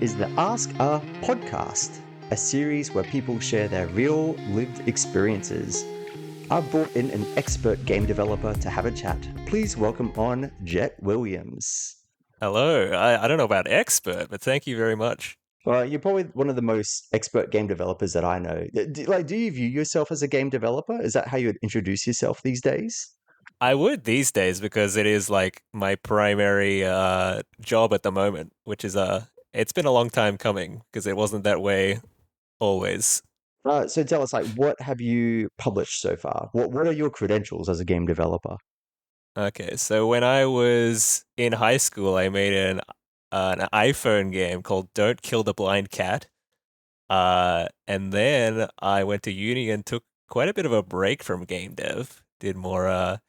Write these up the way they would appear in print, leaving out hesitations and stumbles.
is the Ask a podcast, a series where people share their real lived experiences. I've brought in an expert game developer to have a chat. Please welcome on Jet Williams. Hello. I don't know about expert, but thank you very much. Well, you're probably one of the most expert game developers that I know. Do you view yourself as a game developer? Is that how you would introduce yourself these days? I would these days because it is like my primary job at the moment, which is it's been a long time coming because it wasn't that way always. So tell us, what have you published so far? What are your credentials as a game developer? Okay, so when I was in high school, I made an iPhone game called Don't Kill the Blind Cat. And then I went to uni and took quite a bit of a break from game dev. Did more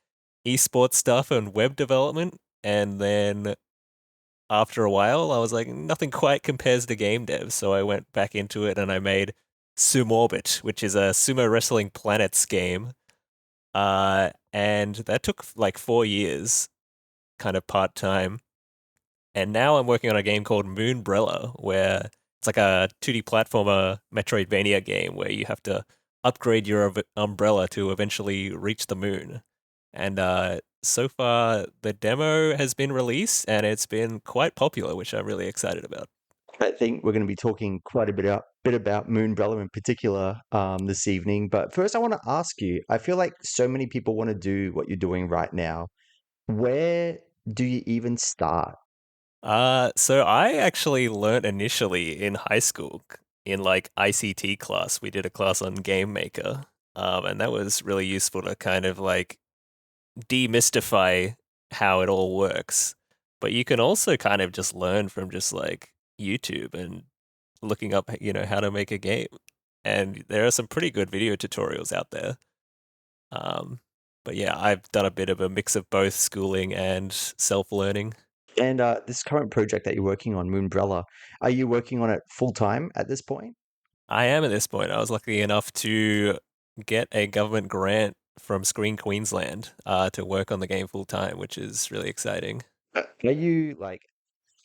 esports stuff and web development, and then after a while, I was like, nothing quite compares to game dev. So I went back into it and I made Sumo Orbit, which is a sumo wrestling planets game. And that took like 4 years, kind of part time. And now I'm working on a game called Moonbrella, where it's like a 2D platformer Metroidvania game where you have to upgrade your umbrella to eventually reach the moon. And so far, the demo has been released and it's been quite popular, which I'm really excited about. I think we're going to be talking quite a bit about Moonbrella in particular this evening. But first, I want to ask you, I feel like so many people want to do what you're doing right now. Where do you even start? So I actually learnt initially in high school in like ICT class. We did a class on Game Maker, and that was really useful to kind of like demystify how it all works. But you can also kind of just learn from just like YouTube and looking up, how to make a game. And there are some pretty good video tutorials out there. Um, but yeah, I've done a bit of a mix of both schooling and self-learning. And this current project that you're working on, Moonbrella, are you working on it full time at this point? I am at this point. I was lucky enough to get a government grant from Screen Queensland to work on the game full time, which is really exciting. Are you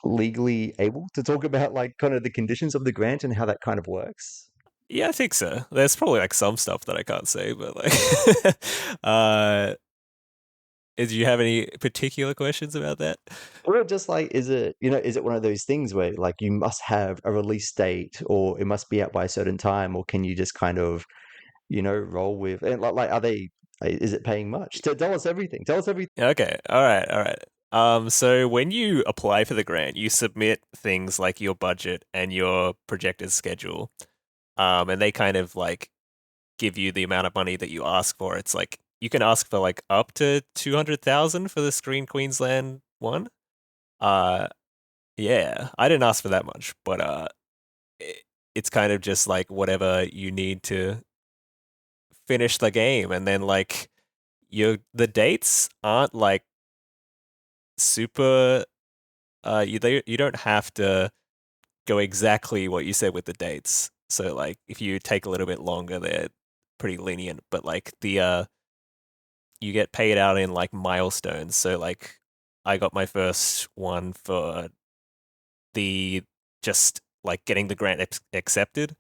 legally able to talk about kind of the conditions of the grant and how that kind of works? Yeah, I think so. There's probably like some stuff that I can't say, but like, do you have any particular questions about that? Or just is it one of those things where you must have a release date or it must be out by a certain time, or can you just kind of, roll with and are they is it paying much? Tell us everything. Tell us everything. Okay, all right, all right. So when you apply for the grant, you submit things like your budget and your projected schedule, and they kind of like give you the amount of money that you ask for. It's like you can ask for like up to 200,000 for the Screen Queensland one. Uh, yeah, I didn't ask for that much, but it's kind of just like whatever you need to finish the game, and then like the dates aren't like super. You don't have to go exactly what you said with the dates. So like if you take a little bit longer, they're pretty lenient. But like the you get paid out in like milestones. So like I got my first one for the just like getting the grant accepted,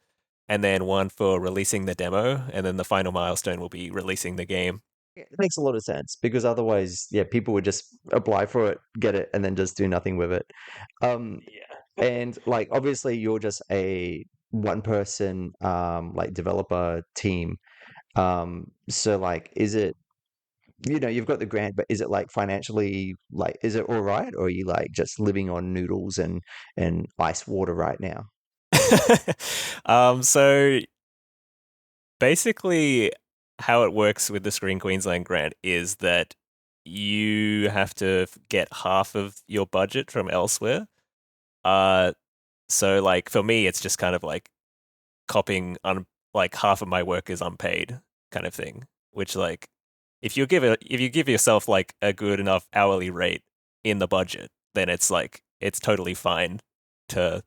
and then one for releasing the demo, and then the final milestone will be releasing the game. It makes a lot of sense because otherwise, yeah, people would just apply for it, get it, and then just do nothing with it. Um, Yeah. and obviously you're just a one person developer team. So is it, you've got the grant, but is it financially, is it all right, or are you just living on noodles and ice water right now? So basically, how it works with the Screen Queensland grant is that you have to get half of your budget from elsewhere. Uh, so like for me, it's just kind of like copying on like half of my work is unpaid kind of thing. Which like if you give yourself like a good enough hourly rate in the budget, then it's totally fine to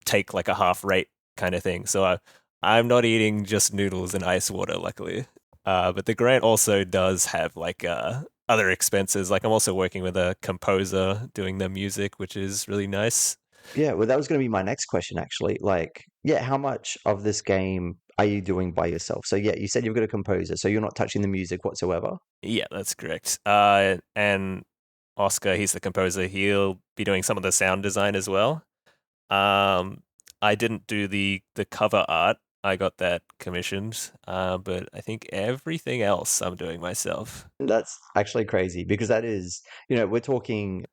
take like a half rate kind of thing. So I'm not eating just noodles and ice water, luckily. But the grant also does have like other expenses. Like I'm also working with a composer doing the music, which is really nice. Yeah, well, that was going to be my next question, actually. Like, yeah, how much of this game are you doing by yourself? So, yeah, you said you've got a composer, so you're not touching the music whatsoever. Yeah, that's correct. And Oscar, he's the composer. He'll be doing some of the sound design as well. Um, I didn't do the cover art. I got that commissioned. But I think everything else I'm doing myself. That's actually crazy because that is, we're talking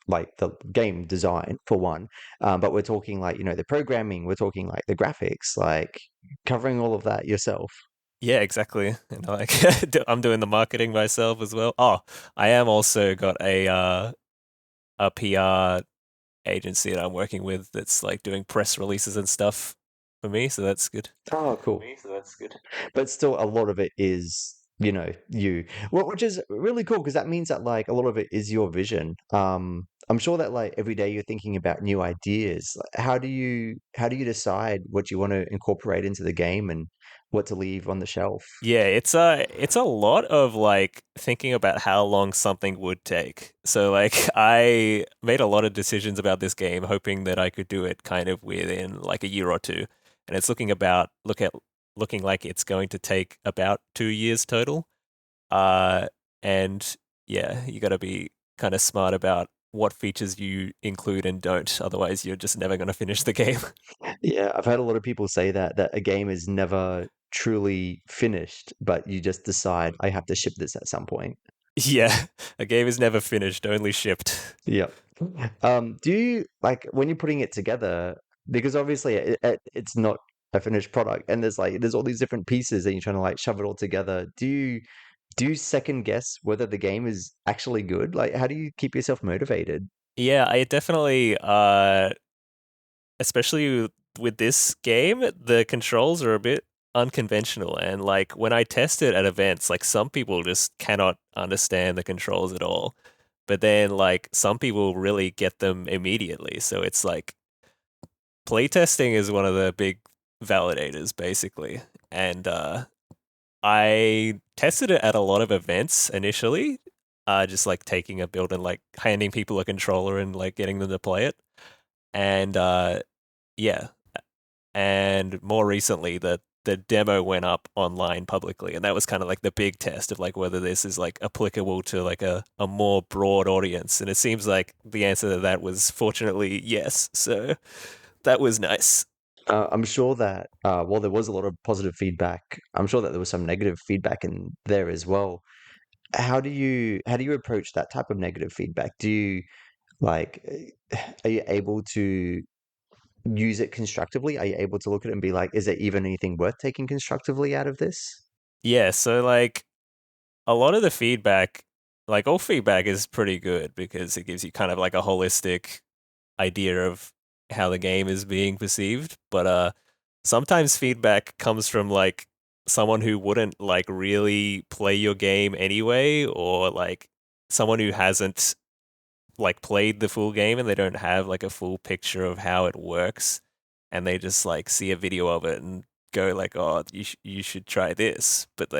like the game design for one, but we're talking like, the programming, we're talking like the graphics, like covering all of that yourself. Yeah, exactly. And like I'm doing the marketing myself as well. Oh, I am also got a PR agency that I'm working with that's like doing press releases and stuff for me, so that's good. Oh, cool. But still, a lot of it is, you. Well, which is really cool because that means that like a lot of it is your vision. I'm sure that like every day you're thinking about new ideas. Like, how do you decide what you want to incorporate into the game and what to leave on the shelf? Yeah, it's a lot of like thinking about how long something would take. So like I made a lot of decisions about this game hoping that I could do it kind of within like a year or two. And it's looking like it's going to take about 2 years total. Uh and yeah, you got to be kind of smart about what features you include and don't. Otherwise, you're just never going to finish the game. Yeah, I've heard a lot of people say that a game is never truly finished, but you just decide I have to ship this at some point. Yeah, a game is never finished, only shipped. Yep. Do you like when you're putting it together, because obviously it's not a finished product and there's all these different pieces and you're trying to like shove it all together. Do you second guess whether the game is actually good? Like how do you keep yourself motivated? Yeah, I definitely especially with this game, the controls are a bit unconventional. And like when I test it at events, like some people just cannot understand the controls at all. But then like some people really get them immediately. So it's like playtesting is one of the big validators basically. And I tested it at a lot of events initially. Just like taking a build and like handing people a controller and like getting them to play it. And yeah, and more recently the demo went up online publicly, and that was kind of like the big test of like whether this is like applicable to like a more broad audience, and it seems like the answer to that was fortunately yes, so that was nice. I'm sure that while there was a lot of positive feedback, I'm sure that there was some negative feedback in there as well. How do you approach that type of negative feedback? Do you like are you able to use it constructively? Are you able to look at it and be like, is there even anything worth taking constructively out of this? Yeah, so like a lot of the feedback, like all feedback is pretty good because it gives you kind of like a holistic idea of how the game is being perceived, but sometimes feedback comes from like someone who wouldn't like really play your game anyway, or like someone who hasn't like played the full game and they don't have like a full picture of how it works, and they just like see a video of it and go like, "Oh, you should try this," but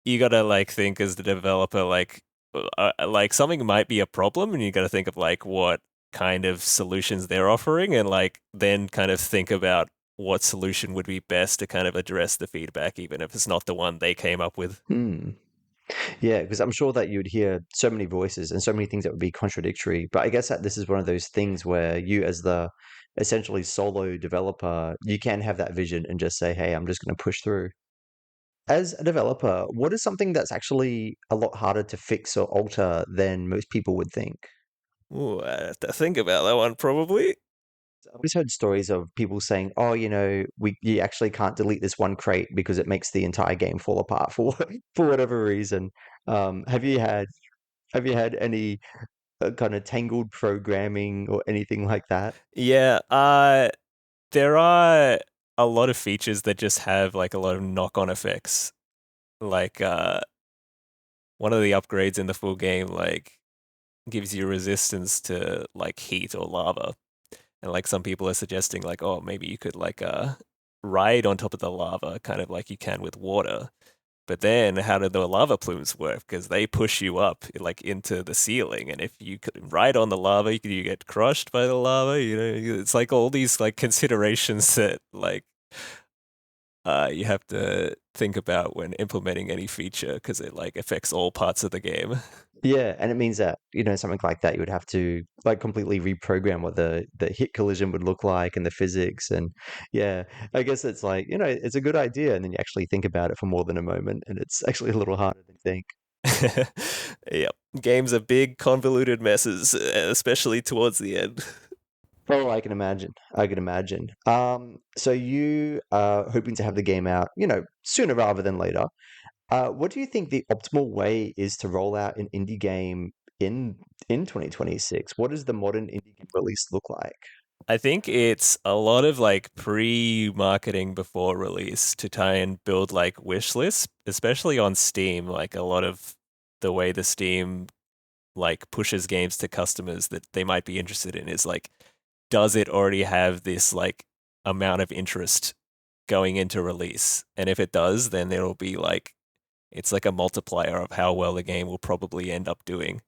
you gotta like think as the developer like something might be a problem and you gotta think of like what kind of solutions they're offering and like then kind of think about what solution would be best to kind of address the feedback even if it's not the one they came up with. Hmm. Yeah, because I'm sure that you'd hear so many voices and so many things that would be contradictory. But I guess that this is one of those things where you, as the essentially solo developer, you can have that vision and just say, hey, I'm just going to push through. As a developer, what is something that's actually a lot harder to fix or alter than most people would think? Ooh, I have to think about that one probably. I've always heard stories of people saying, "Oh, you actually can't delete this one crate because it makes the entire game fall apart for for whatever reason." Have you had any kind of tangled programming or anything like that? Yeah, there are a lot of features that just have like a lot of knock-on effects. Like one of the upgrades in the full game like gives you resistance to like heat or lava. And like some people are suggesting like, oh, maybe you could like ride on top of the lava, kind of like you can with water. But then, how do the lava plumes work? Because they push you up like into the ceiling, and if you ride on the lava, you get crushed by the lava. It's like all these like considerations that like you have to think about when implementing any feature because it like affects all parts of the game. Yeah, and it means that, something like that, you would have to like completely reprogram what the hit collision would look like and the physics. And yeah, I guess it's like, it's a good idea, and then you actually think about it for more than a moment, and it's actually a little harder than you think. Yep, games are big, convoluted messes, especially towards the end. Oh, I can imagine. I can imagine. So you are hoping to have the game out, sooner rather than later. What do you think the optimal way is to roll out an indie game in in 2026? What does the modern indie game release look like? I think it's a lot of like pre-marketing before release to try and build like wish lists, especially on Steam. Like a lot of the way the Steam like pushes games to customers that they might be interested in is like, does it already have this like amount of interest going into release? And if it does, then it'll be like it's like a multiplier of how well the game will probably end up doing.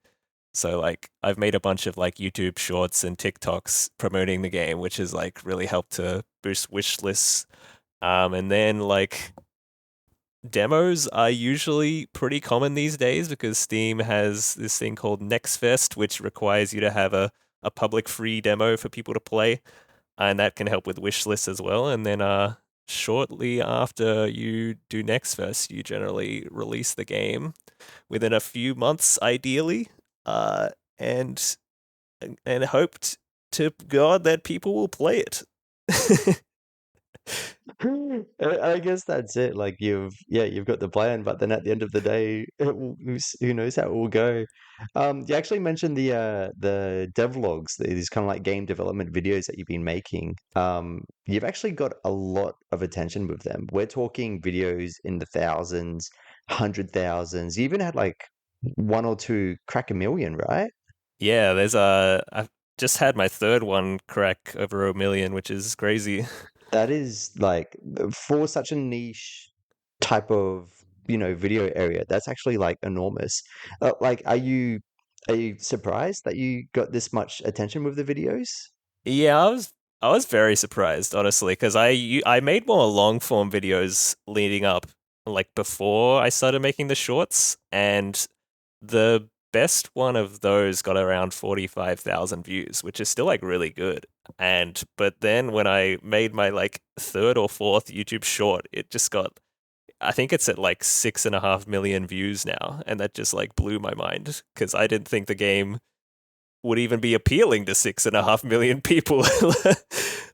So like I've made a bunch of like YouTube shorts and TikToks promoting the game, which has like really helped to boost wish lists. And then like demos are usually pretty common these days because Steam has this thing called NextFest, which requires you to have a public free demo for people to play, and that can help with wish lists as well. And then shortly after you do NextFest, you generally release the game within a few months, ideally, uh, and and hoped to God that people will play it. I guess that's it. Like you've got the plan, but then at the end of the day, who knows how it will go. You actually mentioned the devlogs, these kind of like game development videos that you've been making. You've actually got a lot of attention with them. We're talking videos in the thousands, 100,000s. You even had like one or two crack a million, right? Yeah, there's a. I've just had my third one crack over 1 million, which is crazy. That is like for such a niche type of, video area, that's actually like enormous. Like, are you surprised that you got this much attention with the videos? Yeah, I was very surprised, honestly, because I made more long form videos leading up, like before I started making the shorts, and the best one of those got around 45,000 views, which is still like really good. And but then when I made my like third or fourth YouTube short, it just got I think it's at like 6.5 million views now, and that just like blew my mind because I didn't think the game would even be appealing to 6.5 million people,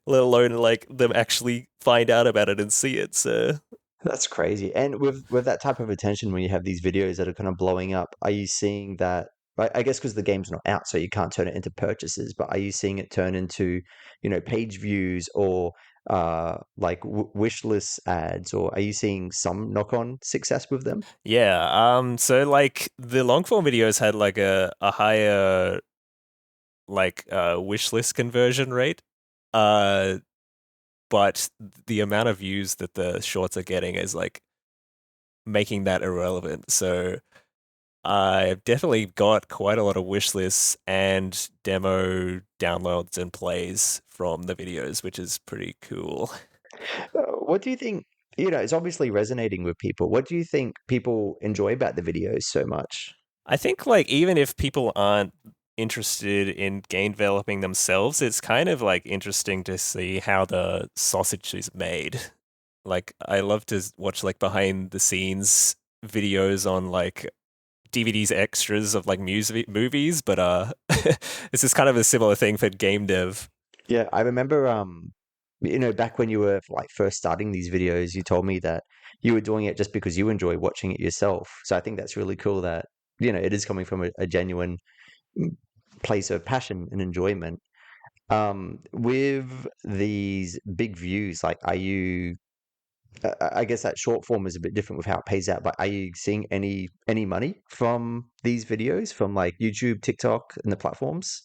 let alone like them actually find out about it and see it. So That's crazy. And with that type of attention, when you have these videos that are kind of blowing up, are you seeing that? I guess because the game's not out, so you can't turn it into purchases. But are you seeing it turn into, page views or like wish list ads, or are you seeing some knock-on success with them? yeah, so like the long form videos had like a higher like wish list conversion rate, uh, but the amount of views that the shorts are getting is like making that irrelevant. So I've definitely got quite a lot of wish lists and demo downloads and plays from the videos, which is pretty cool. What do you think? It's obviously resonating with people. What do you think people enjoy about the videos so much? I think like even if people aren't interested in game developing themselves, it's kind of like interesting to see how the sausage is made. Like I love to watch like behind the scenes videos on like DVDs extras of like music movies, but this is kind of a similar thing for game dev. Yeah, I remember, back when you were like first starting these videos, you told me that you were doing it just because you enjoy watching it yourself. So I think that's really cool that, it is coming from a genuine mm, place of passion and enjoyment. With these big views, like, I guess that short form is a bit different with how it pays out, but are you seeing any money from these videos from like YouTube, TikTok, and the platforms?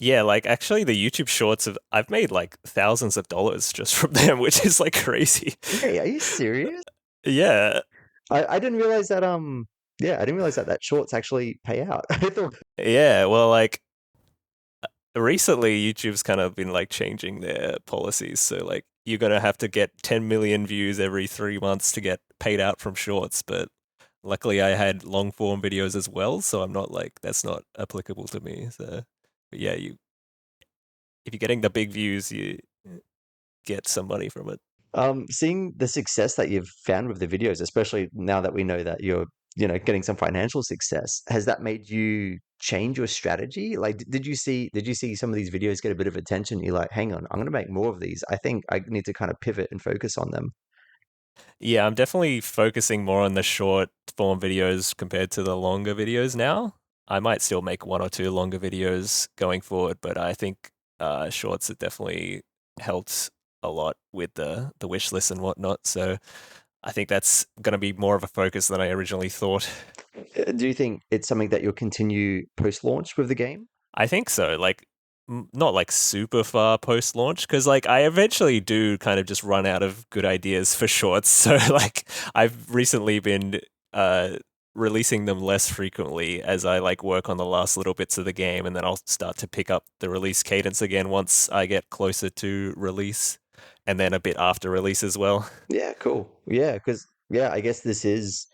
Yeah, like actually the YouTube shorts I've made like thousands of dollars just from them, which is like crazy. Hey, are you serious? Yeah. I didn't realize that yeah, I didn't realize that shorts actually pay out. I thought Yeah, well, like recently YouTube's kind of been like changing their policies. So like you're gonna have to get 10 million views every 3 months to get paid out from shorts. But luckily I had long form videos as well, so I'm not like that's not applicable to me. So but yeah, you if you're getting the big views, you get some money from it. seeing the success that you've found with the videos, especially now that we know that you're, getting some financial success, has that made you change your strategy? Like, did you see some of these videos get a bit of attention? You're like, hang on, I'm going to make more of these. I think I need to kind of pivot and focus on them. Yeah, I'm definitely focusing more on the short form videos compared to the longer videos now. I might still make one or two longer videos going forward, but I think shorts have definitely helped a lot with the wish list and whatnot. So I think that's going to be more of a focus than I originally thought. Do you think it's something that you'll continue post-launch with the game? I think so. Like, not like super far post launch, because like I eventually do kind of just run out of good ideas for shorts. So like I've recently been uh releasing them less frequently as I like work on the last little bits of the game, and then I'll start to pick up the release cadence again once I get closer to release, and then a bit after release as well. Yeah, cool. Yeah, because yeah, I guess this is,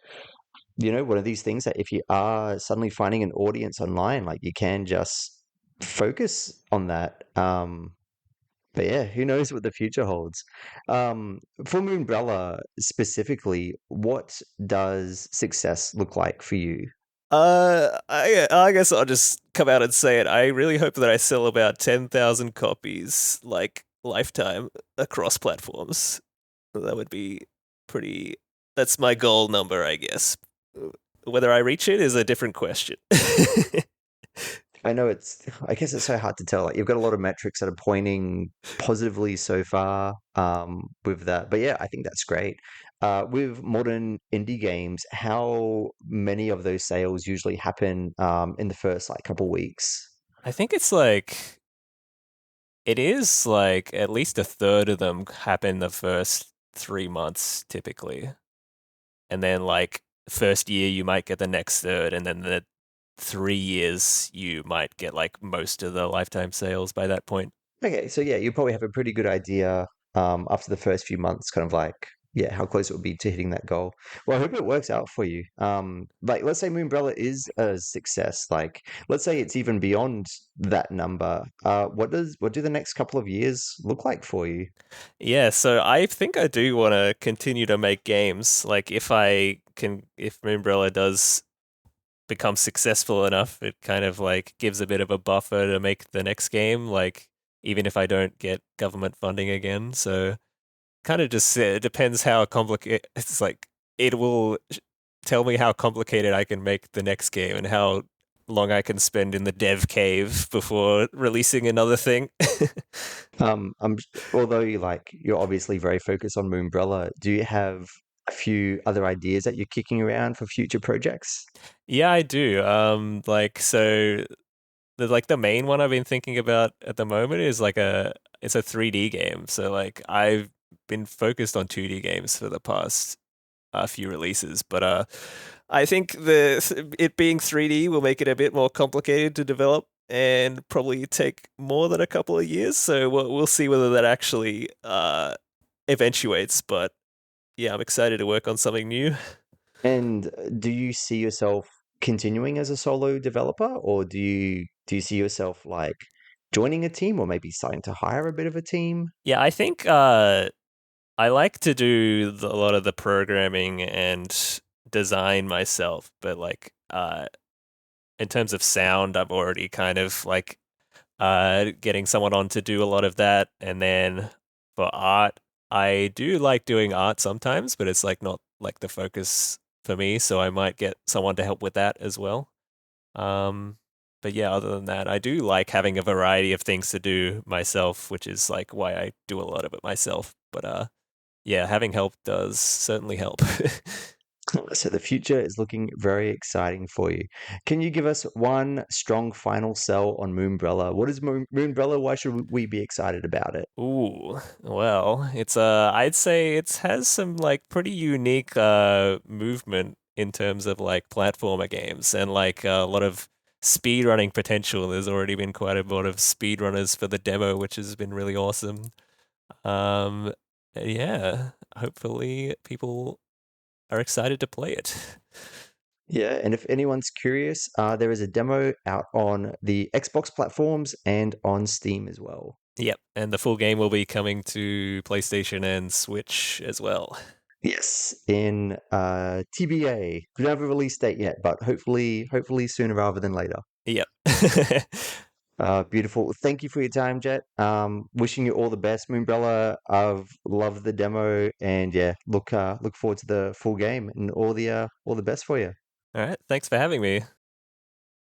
one of these things that if you are suddenly finding an audience online, like you can just focus on that. But yeah, who knows what the future holds? For Moonbrella specifically, what does success look like for you? I guess I'll just come out and say it. I really hope that I sell about 10,000 copies, like lifetime, across platforms. That would be pretty. That's my goal number, I guess. Whether I reach it is a different question. I know I guess it's so hard to tell. Like you've got a lot of metrics that are pointing positively so far, with that. But yeah, I think that's great. With modern indie games, how many of those sales usually happen, in the first like couple weeks? I think it is like at least a third of them happen the first 3 months typically. And then like first year you might get the next third, and then the 3 years you might get like most of the lifetime sales by that point. Okay, so yeah, you probably have a pretty good idea, after the first few months, kind of like, yeah, how close it would be to hitting that goal. Well, I hope it works out for you. Like, let's say Moonbrella is a success. Like, let's say it's even beyond that number. What do the next couple of years look like for you? Yeah, so I think I do want to continue to make games. Like if Moonbrella does become successful enough, it kind of like gives a bit of a buffer to make the next game. Like even if I don't get government funding again, so kind of just it depends how complicated. It's like it will tell me how complicated I can make the next game and how long I can spend in the dev cave before releasing another thing. I'm although you're obviously very focused on Moonbrella, do you have a few other ideas that you're kicking around for future projects? Yeah, I do. Like so, the main one I've been thinking about at the moment is like it's a 3D game. So like I've been focused on 2D games for the past few releases, but I think it being 3D will make it a bit more complicated to develop and probably take more than a couple of years. So we'll see whether that actually eventuates. But yeah, I'm excited to work on something new. And do you see yourself continuing as a solo developer, or do you see yourself like joining a team, or maybe starting to hire a bit of a team? Yeah, I think I like to do a lot of the programming and design myself, but like in terms of sound, I'm already kind of like getting someone on to do a lot of that. And then for art, I do like doing art sometimes, but it's like not like the focus for me. So I might get someone to help with that as well. Um, but yeah, other than that, I do like having a variety of things to do myself, which is like why I do a lot of it myself. But yeah, having help does certainly help. So the future is looking very exciting for you. Can you give us one strong final sell on Moonbrella? What is Moonbrella? Why should we be excited about it? Ooh, well, it's I'd say it has some like pretty unique movement in terms of like platformer games and like a lot of speedrunning potential. There's already been quite a lot of speedrunners for the demo, which has been really awesome. Um, and yeah, hopefully people are excited to play it. Yeah, and if anyone's curious, there is a demo out on the Xbox platforms and on Steam as well. Yep, and the full game will be coming to PlayStation and Switch as well. Yes, in TBA. We don't have a release date yet, but hopefully sooner rather than later. Yep. Beautiful. Thank you for your time, Jet. Wishing you all the best, Moonbrella. I've loved the demo, and yeah, look forward to the full game and all the best for you. All right, thanks for having me.